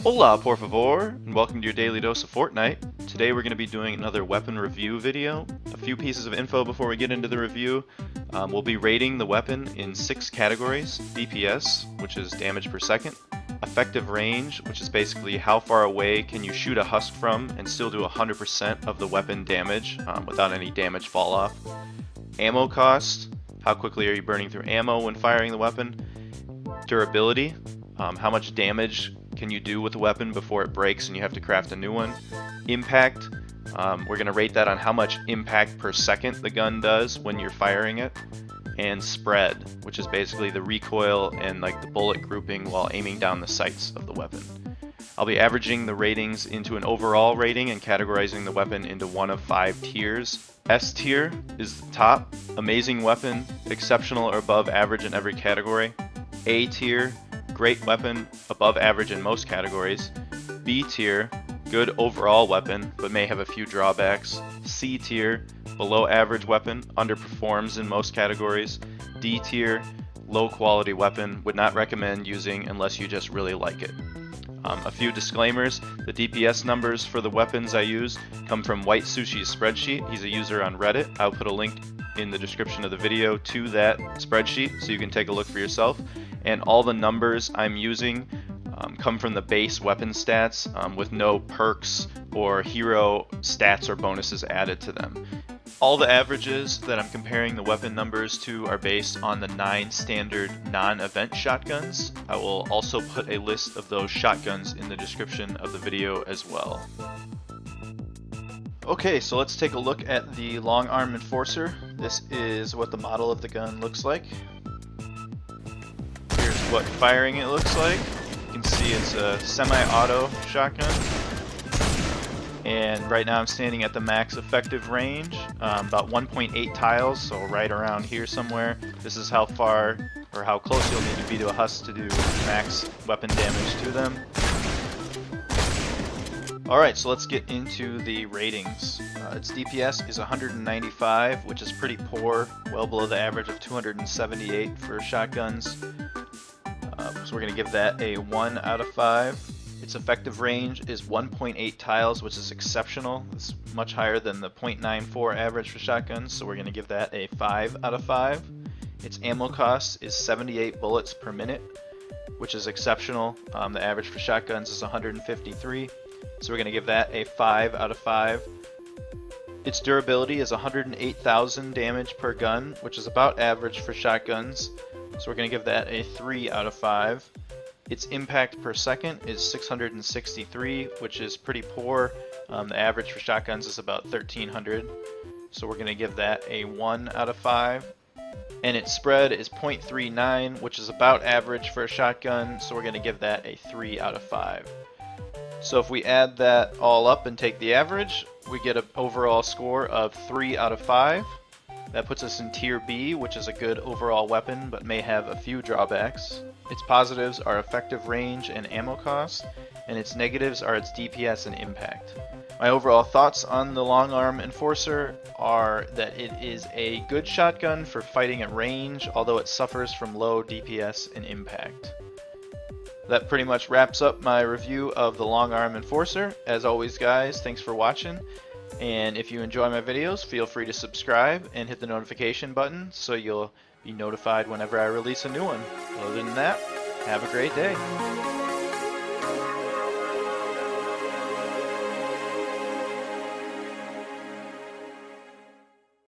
Hola, por favor, and welcome to your daily dose of Fortnite. Today we're going to be doing another weapon review video. A few pieces of info before we get into the review. We'll be rating the weapon in 6 categories: DPS, which is damage per second; effective range, which is basically how far away can you shoot a husk from and still do 100% of the weapon damage without any damage fall off; ammo cost, how quickly are you burning through ammo when firing the weapon; durability, how much damage can you do with the weapon before it breaks and you have to craft a new one; impact, we're going to rate that on how much impact per second the gun does when you're firing it; and spread, which is basically the recoil and like the bullet grouping while aiming down the sights of the weapon. I'll be averaging the ratings into an overall rating and categorizing the weapon into one of 5 tiers. S tier is the top, amazing weapon, exceptional or above average in every category. A tier, great weapon, above average in most categories. B tier, good overall weapon, but may have a few drawbacks. C tier, below average weapon, underperforms in most categories. D tier, low quality weapon, would not recommend using unless you just really like it. A few disclaimers: the DPS numbers for the weapons I use come from White Sushi's spreadsheet. He's a user on Reddit. I'll put a link in the description of the video to that spreadsheet so you can take a look for yourself. And all the numbers I'm using come from the base weapon stats with no perks or hero stats or bonuses added to them. All the averages that I'm comparing the weapon numbers to are based on the 9 standard non-event shotguns. I will also put a list of those shotguns in the description of the video as well. Okay, so let's take a look at the Longarm Enforcer. This is what the model of the gun looks like. Here's what firing it looks like. You can see it's a semi-auto shotgun. And right now I'm standing at the max effective range, about 1.8 tiles, so right around here somewhere. This is how far or how close you'll need to be to a husk to do max weapon damage to them. Alright, so let's get into the ratings. Its DPS is 195, which is pretty poor, well below the average of 278 for shotguns. So we're going to give that a 1 out of 5. Its effective range is 1.8 tiles, which is exceptional. It's much higher than the 0.94 average for shotguns, so we're going to give that a 5 out of 5. Its ammo cost is 78 bullets per minute, which is exceptional. The average for shotguns is 153, so we're going to give that a 5 out of 5. Its durability is 108,000 damage per gun, which is about average for shotguns, so we're going to give that a 3 out of 5. Its impact per second is 663, which is pretty poor. The average for shotguns is about 1300, so we're going to give that a 1 out of 5. And its spread is 0.39, which is about average for a shotgun, so we're going to give that a 3 out of 5. So if we add that all up and take the average, we get an overall score of 3 out of 5. That puts us in Tier B, which is a good overall weapon, but may have a few drawbacks. Its positives are effective range and ammo cost, and its negatives are its DPS and impact. My overall thoughts on the Longarm Enforcer are that it is a good shotgun for fighting at range, although it suffers from low DPS and impact. That pretty much wraps up my review of the Longarm Enforcer. As always guys, thanks for watching. And if you enjoy my videos, feel free to subscribe and hit the notification button so you'll be notified whenever I release a new one. Other than that, have a great day.